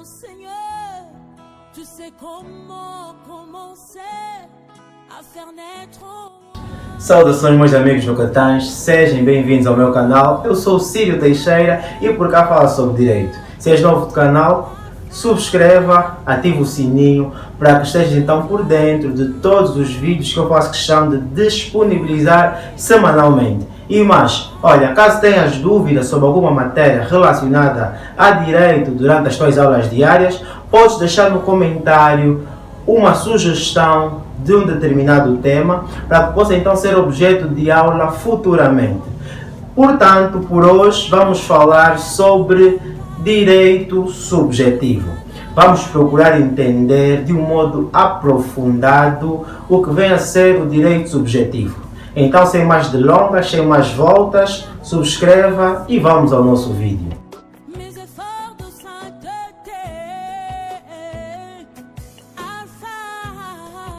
mon Seigneur, tu sais comment commencer à faire naître Saudações meus amigos locatães, sejam bem-vindos ao meu canal. Eu sou o Círio Teixeira e por cá falo sobre direito. Se és novo do canal, subscreva, ative o sininho para que esteja então por dentro de todos os vídeos que eu faço questão de disponibilizar semanalmente. E mais, olha, caso tenhas dúvidas sobre alguma matéria relacionada a direito durante as tuas aulas diárias, podes deixar no comentário uma sugestão de um determinado tema para que possa então ser objeto de aula futuramente. Portanto, por hoje vamos falar sobre direito subjetivo. Vamos procurar entender de um modo aprofundado o que vem a ser o direito subjetivo. Então, sem mais delongas, sem mais voltas, subscreva e vamos ao nosso vídeo. mes efforts de sainteté. Alpha.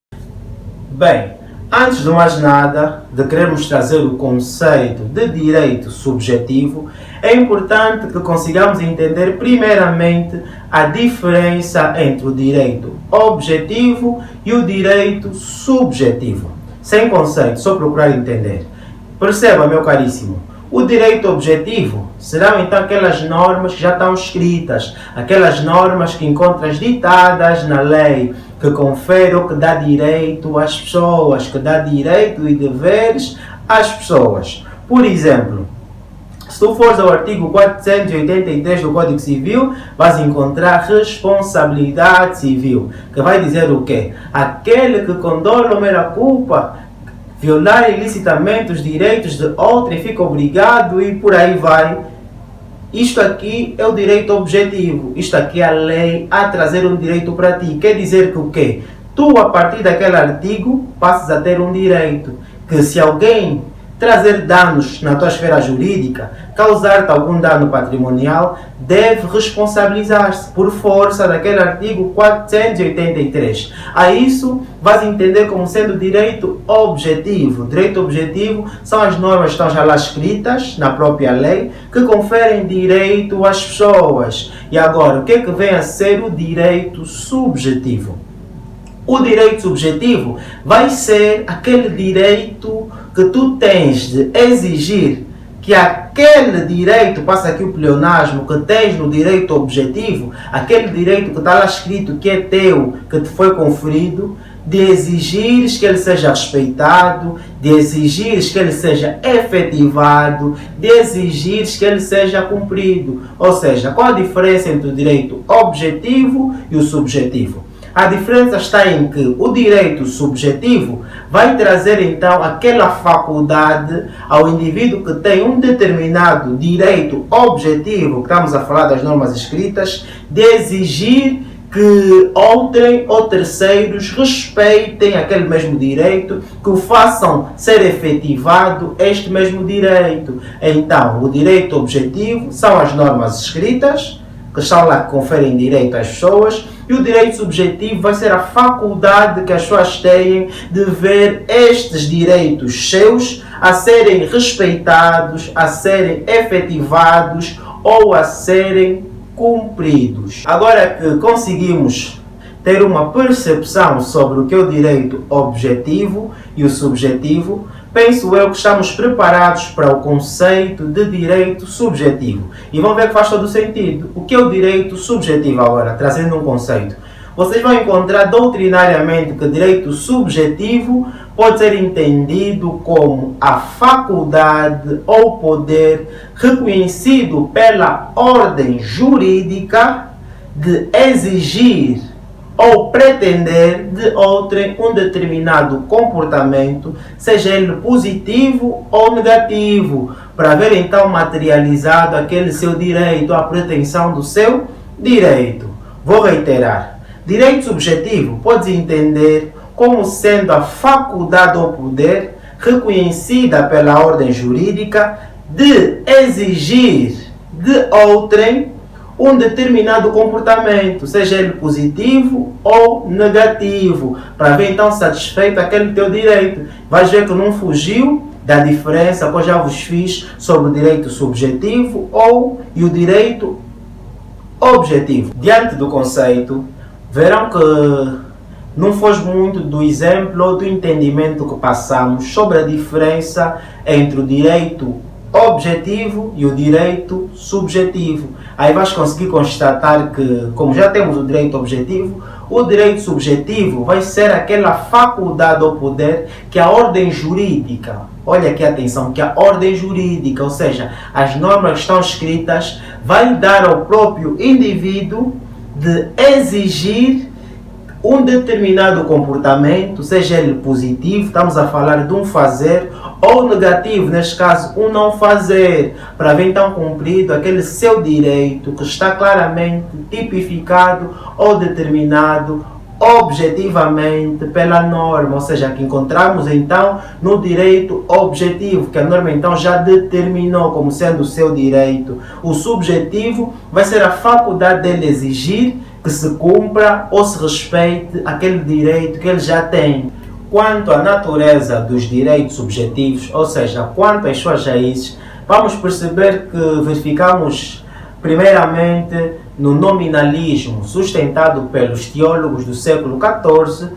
Bem, antes de mais nada, de querermos trazer o conceito de direito subjetivo, é importante que consigamos entender primeiramente a diferença entre o direito objetivo e o direito subjetivo. Sem conceito, só procurar entender. Perceba, meu caríssimo, o direito objetivo serão então aquelas normas que já estão escritas, aquelas normas que encontras ditadas na lei, que confere ou que dá direito às pessoas, que dá direito e deveres às pessoas. Por exemplo, se tu fores ao artigo 483 do Código Civil, vais encontrar responsabilidade civil, que vai dizer o quê? Aquele que com dolo ou mera culpa violar ilicitamente os direitos de outrem fica obrigado e por aí vai. Isto aqui é o direito objetivo. Isto aqui é a lei a trazer um direito para ti. Quer dizer que o quê? Tu, a partir daquele artigo, passas a ter um direito. Que se alguém trazer danos na tua esfera jurídica, causar-te algum dano patrimonial, deve responsabilizar-se por força daquele artigo 483. A isso vais entender como sendo direito objetivo. Direito objetivo são as normas que estão já lá escritas na própria lei, que conferem direito às pessoas. E agora, o que é que vem a ser o direito subjetivo? O direito subjetivo vai ser aquele direito que tu tens de exigir que aquele direito, passa aqui o pleonasmo, que tens no direito objetivo, aquele direito que está lá escrito que é teu, que te foi conferido, de exigires que ele seja respeitado, de exigires que ele seja efetivado, de exigires que ele seja cumprido. Ou seja, qual a diferença entre o direito objetivo e o subjetivo? A diferença está em que o direito subjetivo vai trazer então aquela faculdade ao indivíduo que tem um determinado direito objetivo, que estamos a falar das normas escritas, de exigir que outrem ou terceiros respeitem aquele mesmo direito, que o façam ser efetivado este mesmo direito. Então, o direito objetivo são as normas escritas, que estão lá que conferem direito às pessoas, e o direito subjetivo vai ser a faculdade que as pessoas têm de ver estes direitos seus a serem respeitados, a serem efetivados ou a serem cumpridos. Agora que conseguimos ter uma percepção sobre o que é o direito objetivo e o subjetivo, penso eu que estamos preparados para o conceito de direito subjetivo. E vão ver que faz todo o sentido. O que é o direito subjetivo agora? Trazendo um conceito. Vocês vão encontrar doutrinariamente que direito subjetivo pode ser entendido como a faculdade ou poder reconhecido pela ordem jurídica de exigir ou pretender de outrem um determinado comportamento, seja ele positivo ou negativo, para ver então materializado aquele seu direito, a pretensão do seu direito. Vou reiterar. Direito subjetivo podes entender como sendo a faculdade ou poder reconhecida pela ordem jurídica de exigir de outrem um determinado comportamento, seja ele positivo ou negativo, para ver então satisfeito aquele teu direito. Vais ver que não fugiu da diferença que eu já vos fiz sobre o direito subjetivo e o direito objetivo. Diante do conceito, verão que não foge muito do exemplo ou do entendimento que passamos sobre a diferença entre o direito objetivo e o direito subjetivo. Aí vais conseguir constatar que, como já temos o direito objetivo, o direito subjetivo vai ser aquela faculdade ou poder que a ordem jurídica, olha aqui atenção, que a ordem jurídica, ou seja, as normas que estão escritas, vai dar ao próprio indivíduo de exigir um determinado comportamento, seja ele positivo, estamos a falar de um fazer, ou negativo, neste caso, um não fazer, para ver então cumprido aquele seu direito que está claramente tipificado ou determinado objetivamente pela norma, ou seja, que encontramos então no direito objetivo, que a norma então já determinou como sendo o seu direito. O subjetivo vai ser a faculdade dele exigir que se cumpra ou se respeite aquele direito que ele já tem. Quanto à natureza dos direitos subjetivos, ou seja, quanto às suas raízes, vamos perceber que verificamos primeiramente no nominalismo sustentado pelos teólogos do século XIV,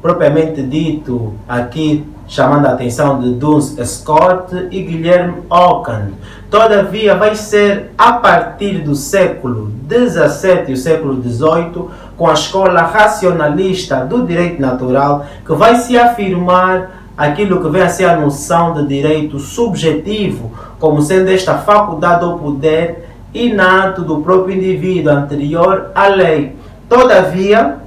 propriamente dito aqui chamando a atenção de Duns Scott e Guilherme Ockham. Todavia, vai ser a partir do século XVII e o século XVIII, com a escola racionalista do direito natural, que vai se afirmar aquilo que vem a ser a noção de direito subjetivo, como sendo esta faculdade ou poder inato do próprio indivíduo anterior à lei. Todavia,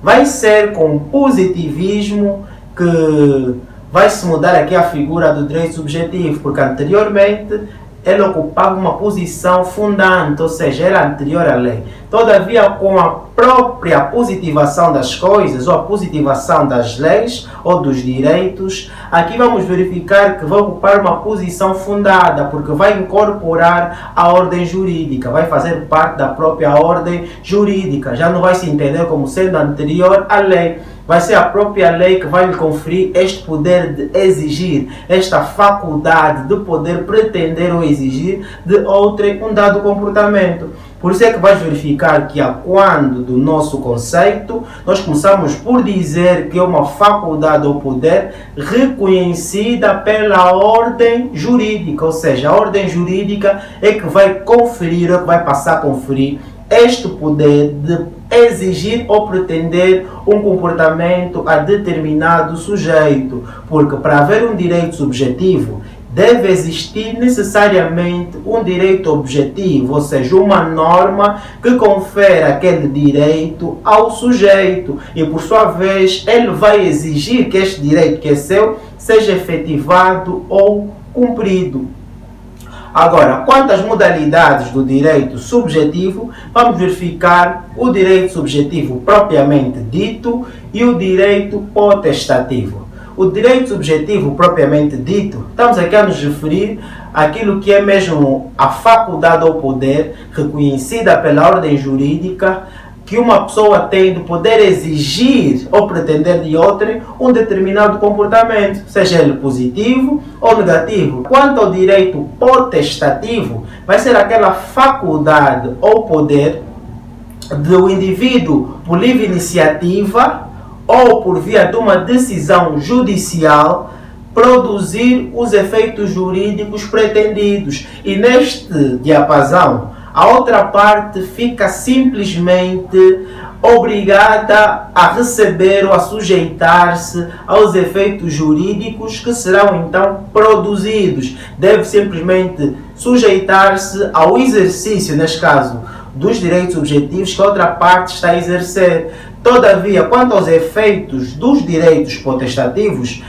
vai ser com o positivismo que vai se mudar aqui a figura do direito subjetivo, porque anteriormente ele ocupava uma posição fundante, ou seja, era anterior à lei. Todavia, com a própria positivação das coisas, ou a positivação das leis, ou dos direitos, aqui vamos verificar que vai ocupar uma posição fundada, porque vai incorporar a ordem jurídica, vai fazer parte da própria ordem jurídica, já não vai se entender como sendo anterior à lei. Vai ser a própria lei que vai lhe conferir este poder de exigir, esta faculdade de poder pretender ou exigir de outrem um dado comportamento. Por isso é que vais verificar que, a quando do nosso conceito, nós começamos por dizer que é uma faculdade ou poder reconhecida pela ordem jurídica, ou seja, a ordem jurídica é que vai conferir, é que vai passar a conferir este poder de exigir ou pretender um comportamento a determinado sujeito, porque para haver um direito subjetivo deve existir necessariamente um direito objetivo, ou seja, uma norma que confere aquele direito ao sujeito e, por sua vez, ele vai exigir que este direito que é seu seja efetivado ou cumprido. Agora, quanto às modalidades do direito subjetivo, vamos verificar o direito subjetivo propriamente dito e o direito potestativo. O direito subjetivo propriamente dito, estamos aqui a nos referir àquilo que é mesmo a faculdade ou poder reconhecida pela ordem jurídica que uma pessoa tem de poder exigir ou pretender de outrem um determinado comportamento, seja ele positivo ou negativo. Quanto ao direito potestativo, vai ser aquela faculdade ou poder do indivíduo por livre iniciativa ou por via de uma decisão judicial produzir os efeitos jurídicos pretendidos. E neste diapasão, a outra parte fica simplesmente obrigada a receber ou a sujeitar-se aos efeitos jurídicos que serão então produzidos. Deve simplesmente sujeitar-se ao exercício, neste caso, dos direitos subjetivos que a outra parte está a exercer. Todavia, quanto aos efeitos dos direitos potestativos,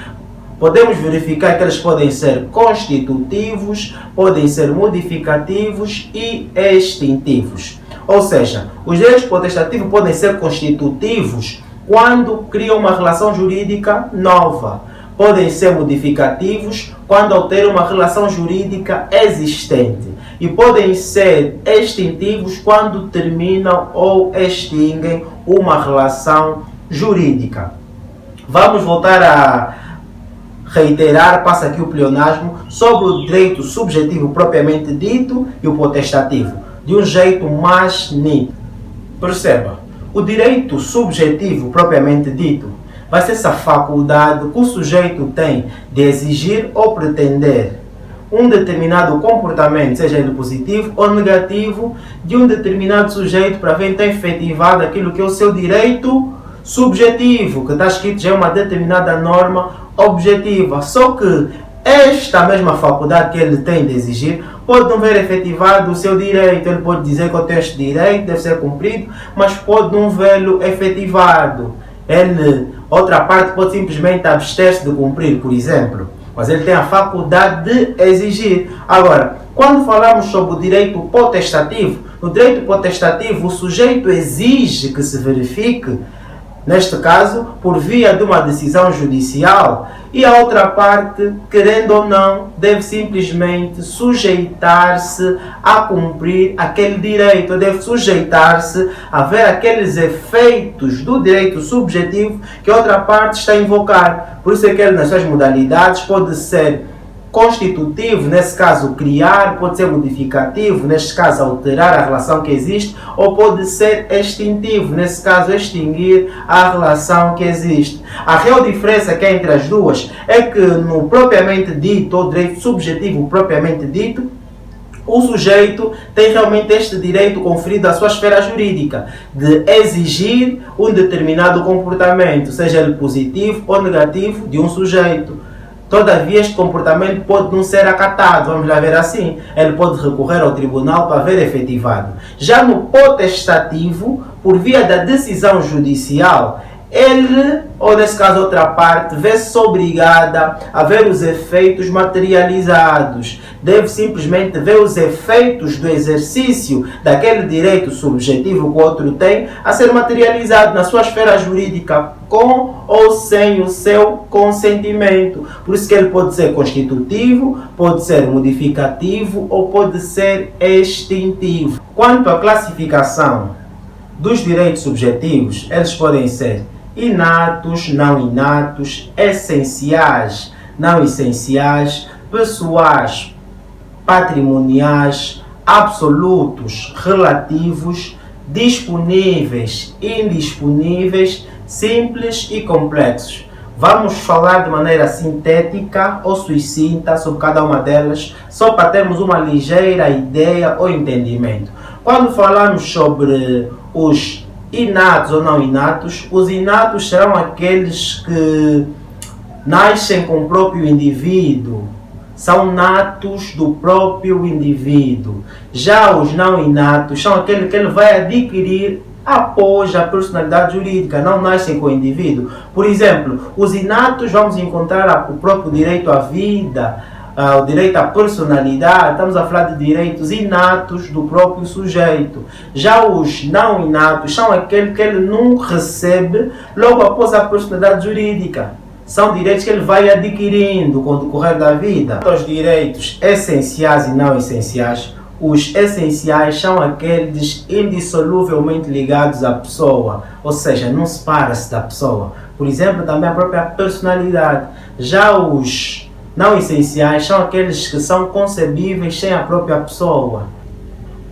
podemos verificar que eles podem ser constitutivos, podem ser modificativos e extintivos. Ou seja, os direitos potestativos podem ser constitutivos quando criam uma relação jurídica nova. Podem ser modificativos quando alteram uma relação jurídica existente. E podem ser extintivos quando terminam ou extinguem uma relação jurídica. Vamos voltar a reiterar, passa aqui o pleonasmo, sobre o direito subjetivo propriamente dito e o potestativo. de um jeito mais nítido. Perceba, o direito subjetivo propriamente dito vai ser essa faculdade que o sujeito tem de exigir ou pretender um determinado comportamento, seja ele positivo ou negativo, de um determinado sujeito para ver então efetivado aquilo que é o seu direito subjetivo, que está escrito já em uma determinada norma objetiva. Só que esta mesma faculdade que ele tem de exigir pode não ver efetivado o seu direito. Ele pode dizer que eu tenho este direito, deve ser cumprido, mas pode não vê-lo efetivado. Outra parte pode simplesmente abster-se de cumprir, por exemplo. Mas ele tem a faculdade de exigir. Agora, quando falamos sobre o direito potestativo, no direito potestativo o sujeito exige que se verifique, neste caso, por via de uma decisão judicial, e a outra parte, querendo ou não, deve simplesmente sujeitar-se a cumprir aquele direito, deve sujeitar-se a ver aqueles efeitos do direito subjetivo que a outra parte está a invocar. Por isso é que ele, nas suas modalidades, pode ser constitutivo, nesse caso criar, pode ser modificativo, neste caso alterar a relação que existe, ou pode ser extintivo, nesse caso extinguir a relação que existe. A real diferença que há entre as duas é que no propriamente dito, ou direito subjetivo propriamente dito, o sujeito tem realmente este direito conferido à sua esfera jurídica de exigir um determinado comportamento, seja ele positivo ou negativo, de um sujeito. Todavia, este comportamento pode não ser acatado, vamos lá ver assim. Ele pode recorrer ao tribunal para ver efetivado. Já no potestativo, por via da decisão judicial, ele, ou nesse caso outra parte, vê-se obrigada a ver os efeitos materializados. Deve simplesmente ver os efeitos do exercício daquele direito subjetivo que o outro tem a ser materializado na sua esfera jurídica, com ou sem o seu consentimento. Por isso que ele pode ser constitutivo, pode ser modificativo ou pode ser extintivo. Quanto à classificação dos direitos subjetivos, eles podem ser inatos, não inatos, essenciais, não essenciais, pessoais, patrimoniais, absolutos, relativos, disponíveis, indisponíveis, simples e complexos. Vamos falar de maneira sintética ou sucinta sobre cada uma delas, só para termos uma ligeira ideia ou entendimento. Quando falamos sobre os inatos ou não inatos, os inatos serão aqueles que nascem com o próprio indivíduo, são natos do próprio indivíduo. Já os não inatos são aqueles que ele vai adquirir após a personalidade jurídica, não nascem com o indivíduo. Por exemplo, os inatos vamos encontrar o próprio direito à vida, o direito à personalidade, estamos a falar de direitos inatos do próprio sujeito. Já os não inatos são aqueles que ele não recebe logo após a personalidade jurídica. São direitos que ele vai adquirindo com o decorrer da vida. Os direitos essenciais e não essenciais, os essenciais são aqueles indissoluvelmente ligados à pessoa, ou seja, não separa-se da pessoa. Por exemplo, também a própria personalidade. Já os não essenciais são aqueles que são concebíveis sem a própria pessoa.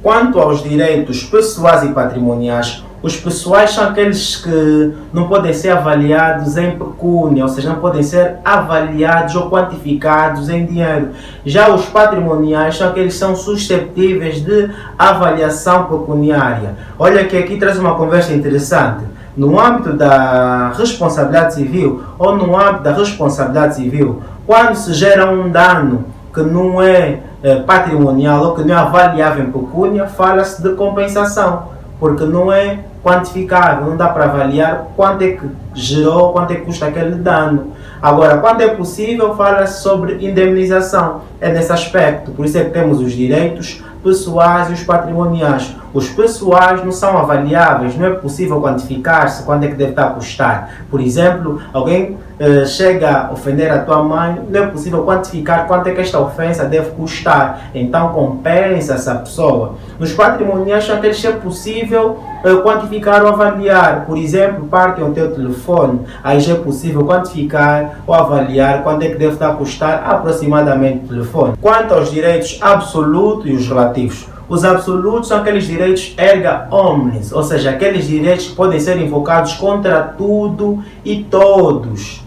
Quanto aos direitos pessoais e patrimoniais, os pessoais são aqueles que não podem ser avaliados em pecúnia, ou seja, não podem ser avaliados ou quantificados em dinheiro. Já os patrimoniais são aqueles que são susceptíveis de avaliação pecuniária. Olha que aqui traz uma conversa interessante. No âmbito da responsabilidade civil ou no âmbito da responsabilidade civil, quando se gera um dano que não é patrimonial ou que não é avaliável em pecúnia, fala-se de compensação, porque não é quantificável, não dá para avaliar quanto é que gerou, quanto é que custa aquele dano. Agora, quando é possível, fala-se sobre indemnização. É nesse aspecto, por isso é que temos os direitos pessoais e os patrimoniais. Os pessoais não são avaliáveis, não é possível quantificar-se quanto é que deve estar a custar. Por exemplo, alguém chega a ofender a tua mãe, não é possível quantificar quanto é que esta ofensa deve custar. Então compensa essa pessoa. Nos patrimoniais são aqueles que é possível quantificar ou avaliar. Por exemplo, partem o teu telefone, aí já é possível quantificar ou avaliar quanto é que deve estar a custar aproximadamente o telefone. Quanto aos direitos absolutos e os relativos, Os absolutos são aqueles direitos erga omnes, ou seja, aqueles direitos que podem ser invocados contra tudo e todos.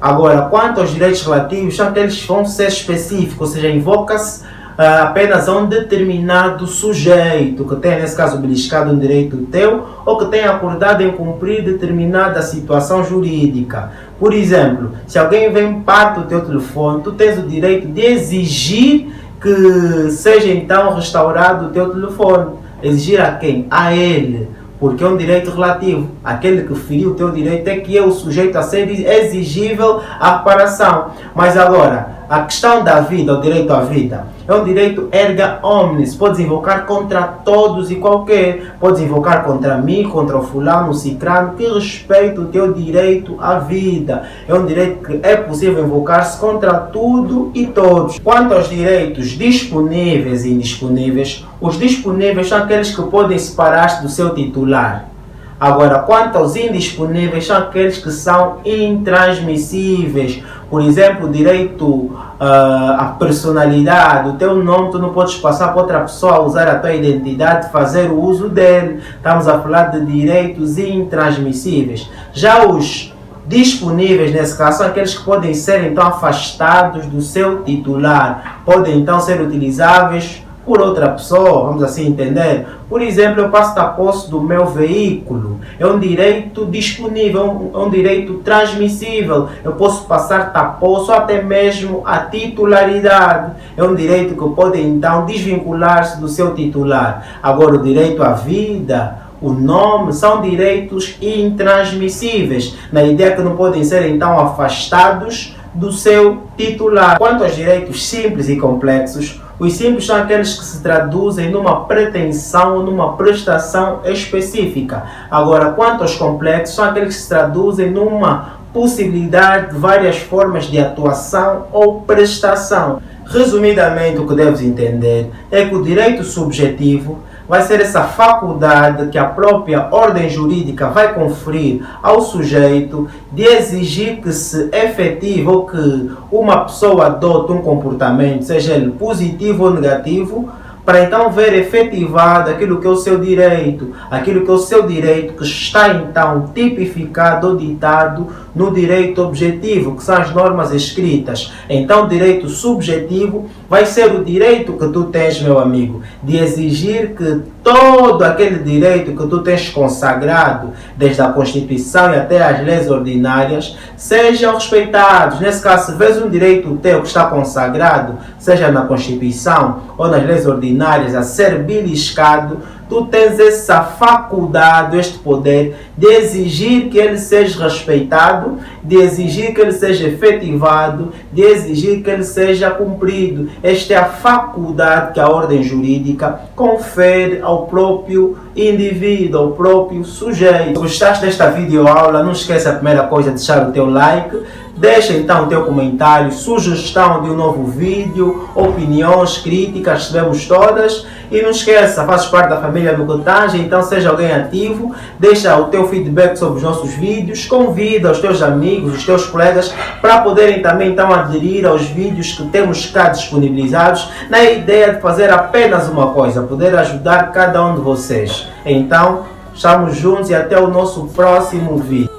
Agora, quanto aos direitos relativos, são aqueles que vão ser específicos, ou seja, invoca-se apenas a um determinado sujeito que tenha, nesse caso, beliscado um direito teu ou que tenha acordado em cumprir determinada situação jurídica. Por exemplo, se alguém vem parte do teu telefone, tu tens o direito de exigir que seja então restaurado o teu telefone. Exigir a quem? A ele. Porque é um direito relativo. Aquele que feriu o teu direito é que é o sujeito a ser exigível à reparação. Mas agora, a questão da vida, o direito à vida, é um direito erga omnes. Podes invocar contra todos e qualquer. Podes invocar contra mim, contra o fulano, o cicrano, que respeita o teu direito à vida. É um direito que é possível invocar-se contra tudo e todos. Quanto aos direitos disponíveis e indisponíveis, os disponíveis são aqueles que podem separar-se do seu titular. Agora, quanto aos indisponíveis, são aqueles que são intransmissíveis. Por exemplo, o direito à personalidade, o teu nome tu não podes passar para outra pessoa a usar a tua identidade, fazer o uso dele. Estamos a falar de direitos intransmissíveis. Já os disponíveis, nesse caso, são aqueles que podem ser então afastados do seu titular. Podem então ser utilizáveis por outra pessoa, vamos assim entender. Por exemplo, eu passo da posse do meu veículo. É um direito disponível, é um direito transmissível. Eu posso passar da posse ou até mesmo a titularidade. É um direito que pode então desvincular-se do seu titular. Agora, o direito à vida, o nome, são direitos intransmissíveis, na ideia que não podem ser então afastados do seu titular. Quanto aos direitos simples e complexos, os simples são aqueles que se traduzem numa pretensão ou numa prestação específica. Agora, quanto aos complexos, são aqueles que se traduzem numa possibilidade de várias formas de atuação ou prestação. Resumidamente, o que deves entender é que o direito subjetivo vai ser essa faculdade que a própria ordem jurídica vai conferir ao sujeito de exigir que se efetive ou que uma pessoa adote um comportamento, seja ele positivo ou negativo, para então ver efetivado aquilo que é o seu direito, que está então tipificado ou ditado no direito objetivo, que são as normas escritas. Então, o direito subjetivo vai ser o direito que tu tens, meu amigo, de exigir que todo aquele direito que tu tens consagrado, desde a Constituição e até as leis ordinárias, sejam respeitados. Nesse caso, se vês um direito teu que está consagrado, seja na Constituição ou nas leis ordinárias, a ser beliscado, tu tens essa faculdade, este poder de exigir que ele seja respeitado, de exigir que ele seja efetivado, de exigir que ele seja cumprido. Esta é a faculdade que a ordem jurídica confere ao próprio indivíduo, ao próprio sujeito. Se gostaste desta videoaula, não esqueça a primeira coisa de deixar o teu like. Deixa então o teu comentário, sugestão de um novo vídeo, opiniões, críticas, recebemos todas. E não esqueça, fazes parte da família do Cotanje, então seja alguém ativo, deixa o teu feedback sobre os nossos vídeos, convida os teus amigos, os teus colegas para poderem também então aderir aos vídeos que temos cá disponibilizados, na ideia de fazer apenas uma coisa, poder ajudar cada um de vocês. Então, estamos juntos e até o nosso próximo vídeo.